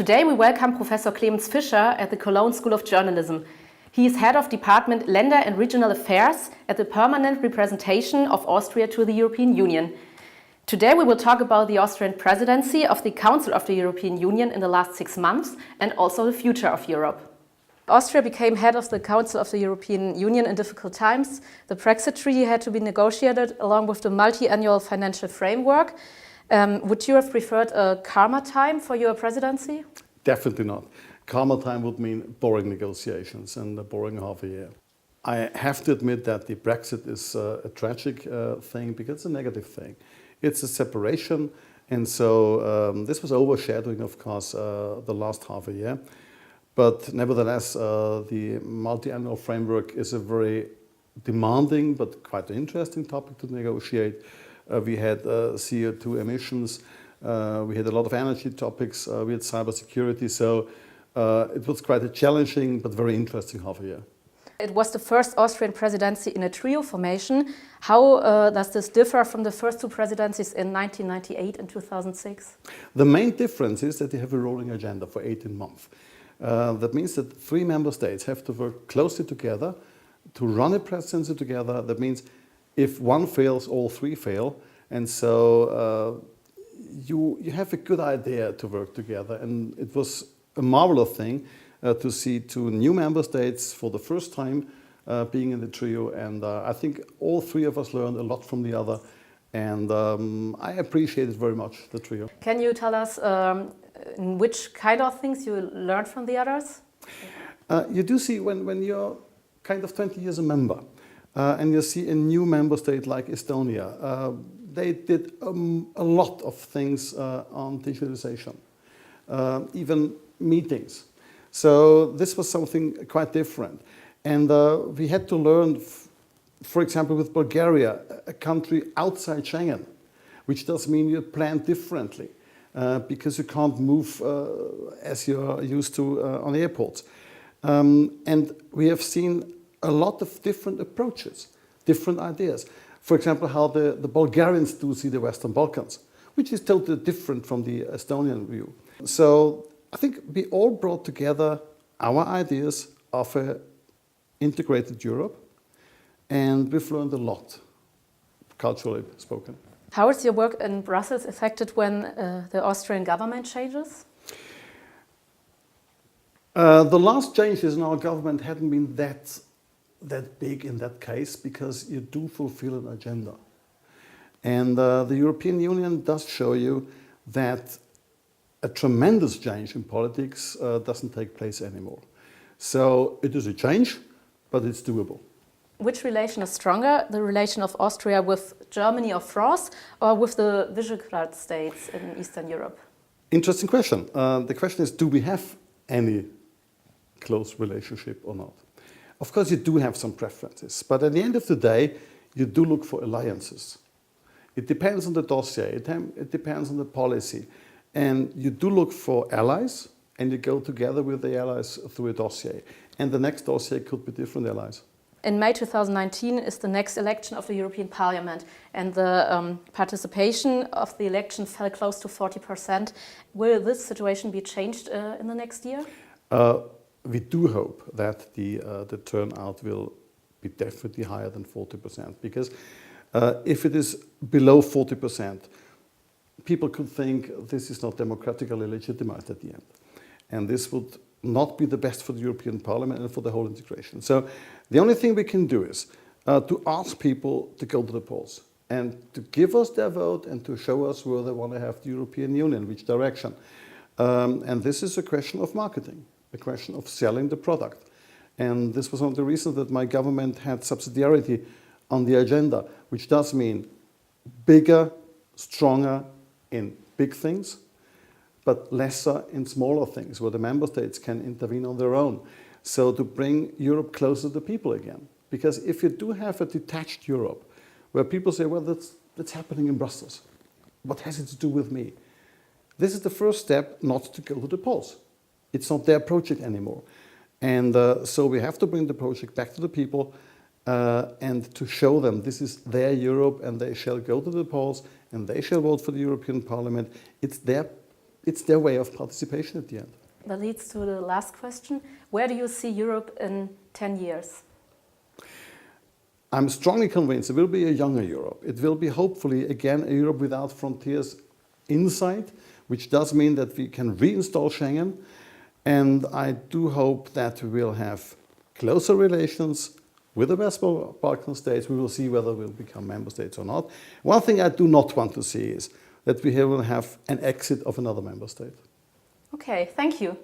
Today we welcome Professor Klemens Fischer at the Cologne School of Journalism. He is head of Department Laender and Regional Affairs at the Permanent Representation of Austria to the European Union. Today we will talk about the Austrian presidency of the Council of the European Union in the last 6 months and also the future of Europe. Austria became head of the Council of the European Union in difficult times. The Brexit treaty had to be negotiated along with the multi-annual financial framework. Would you have preferred a calmer time for your presidency? Definitely not. Calmer time would mean boring negotiations and a boring half a year. I have to admit that the Brexit is a tragic thing because it's a negative thing. It's a separation, and so this was overshadowing, of course, the last half a year. But nevertheless, the multi-annual framework is a very demanding but quite interesting topic to negotiate. We had CO2 emissions, we had a lot of energy topics, we had cybersecurity, so it was quite a challenging but very interesting half a year. It was the first Austrian presidency in a trio formation. How does this differ from the first two presidencies in 1998 and 2006? The main difference is that they have a rolling agenda for 18 months. That means that 3 member states have to work closely together to run a presidency together. That means if one fails, all 3 fail. And so you have a good idea to work together. And it was a marvelous thing to see 2 new member states for the first time being in the trio. And I think all 3 of us learned a lot from the other. And I appreciated very much the trio. Can you tell us which kind of things you learned from the others? You do see when you're kind of 20 years a member and you see a new member state like Estonia, they did a lot of things on digitalization, even meetings. So this was something quite different. And we had to learn, for example, with Bulgaria, a country outside Schengen, which does mean you plan differently. Because you can't move as you're used to on airports. And we have seen a lot of different approaches, different ideas. For example, how the Bulgarians do see the Western Balkans, which is totally different from the Estonian view. So I think we all brought together our ideas of an integrated Europe, and we've learned a lot, culturally spoken. How is your work in Brussels affected when the Austrian government changes? The last changes in our government hadn't been that big in that case because you do fulfill an agenda. And the European Union does show you that a tremendous change in politics doesn't take place anymore. So it is a change, but it's doable. Which relation is stronger, the relation of Austria with Germany or France, or with the Visegrad states in Eastern Europe? Interesting question. The question is, do we have any close relationship or not? Of course, you do have some preferences, but at the end of the day, you do look for alliances. It depends on the dossier, it depends on the policy, and you do look for allies, and you go together with the allies through a dossier. And the next dossier could be different allies. In May 2019 is the next election of the European Parliament, and the participation of the election fell close to 40%. Will this situation be changed in the next year? We do hope that the turnout will be definitely higher than 40%, because if it is below 40%, people could think this is not democratically legitimized at the end. And this would not be the best for the European Parliament and for the whole integration. So the only thing we can do is to ask people to go to the polls and to give us their vote and to show us where they want to have the European Union, which direction. And this is a question of marketing, a question of selling the product. And this was one of the reasons that my government had subsidiarity on the agenda, which does mean bigger, stronger in big things, but lesser in smaller things where the member states can intervene on their own. So to bring Europe closer to the people again. Because if you do have a detached Europe where people say, well, that's happening in Brussels. What has it to do with me? This is the first step not to go to the polls. It's not their project anymore. And so we have to bring the project back to the people and to show them this is their Europe and they shall go to the polls and they shall vote for the European Parliament. It's their it's their way of participation at the end. That leads to the last question. Where do you see Europe in 10 years? I'm strongly convinced it will be a younger Europe. It will be hopefully again a Europe without frontiers inside, which does mean that we can reinstall Schengen. And I do hope that we will have closer relations with the West Balkan states. We will see whether we'll become member states or not. One thing I do not want to see is that we will have an exit of another member state. Okay, thank you.